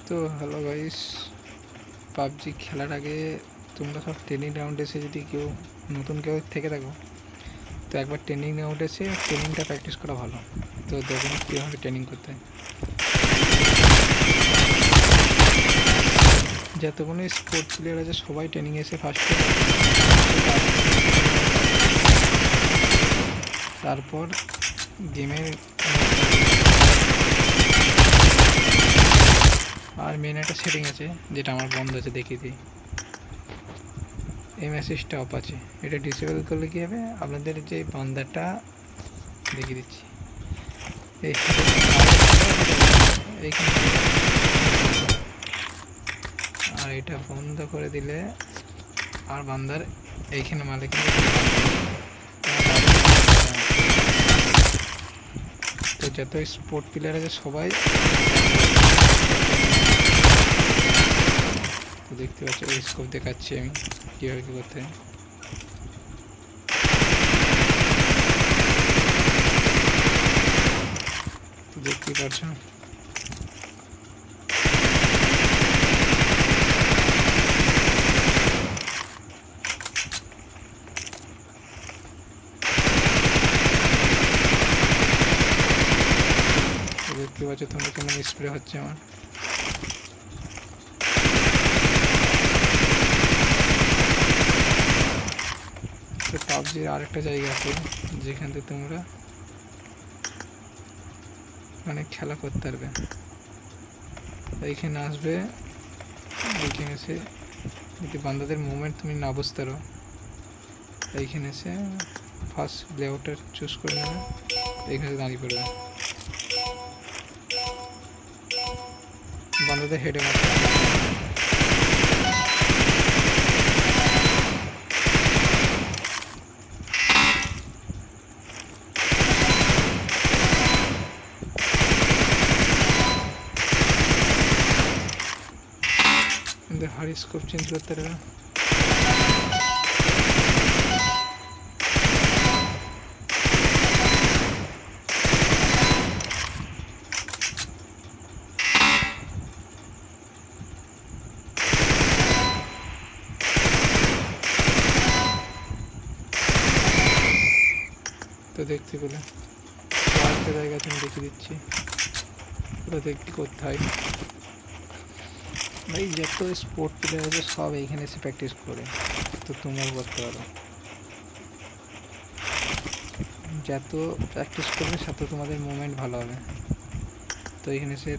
তো hello guys, PUBG খেলার আগে তোমরা সব ট্রেনিং রাউন্ড এসে যদি কেউ নতুন কেউ থেকে থাকো তো একবার ট্রেনিং রাউন্ড এসে ট্রেনিংটা প্র্যাকটিস করা ভালো। তো দেখুন কীভাবে ট্রেনিং করতে হয়। যতগুলো স্পোর্ট প্লেয়ার আছে সবাই ট্রেনিং এসে ফার্স্টে, তারপর গেমের আর মেন একটা সেটিং আছে যেটা আমার বন্ধ আছে, দেখিয়ে দিই। এই মেসেজটা অফ আছে, এটা ডিসেবল করলে কী হবে, আপনাদের যে বান্দাটা দেখিয়ে দিচ্ছি এইখানে, আর এটা বন্ধ করে দিলে আর বান্দার এইখানে মালিক তো যত স্পোর্ট প্লেয়ার আছে সবাই দেখতে পাচ্ছি। ওই স্কোপ দেখাচ্ছি আমি কীভাবে কী করতে হয়। দেখতেই পাচ্ছ তোমরা কেমন স্প্রে হচ্ছে আমার। তো পাবজির আরেকটা জায়গা আছে যেখান থেকে তোমরা মানে খেলা করতে পারবে। এইখানে আসবে, এইখানে এসে যদি বান্দাদের মুভমেন্ট তুমি না বুঝতে পারো এইখানে এসে ফার্স্ট লেআউটার চুজ করে নেবে, এইখানে দাঁড়িয়ে পড়বে, বান্দাদের হেডে মারতে হার স্কোপ চেঞ্জ করতে পারবে। তো দেখতে পেলে আরেকটা জায়গা আমি দেখিয়ে দিচ্ছি, ওটা দেখতে করতে হয়। ভাই যত স্পোর্ট প্লেয়ার আছে সব এইখানে এসে প্র্যাকটিস করে, তো তোমরাও করতে পারো। যত প্র্যাকটিস করবে তত তোমাদের মুভমেন্ট ভালো হবে। তো এখানে এসে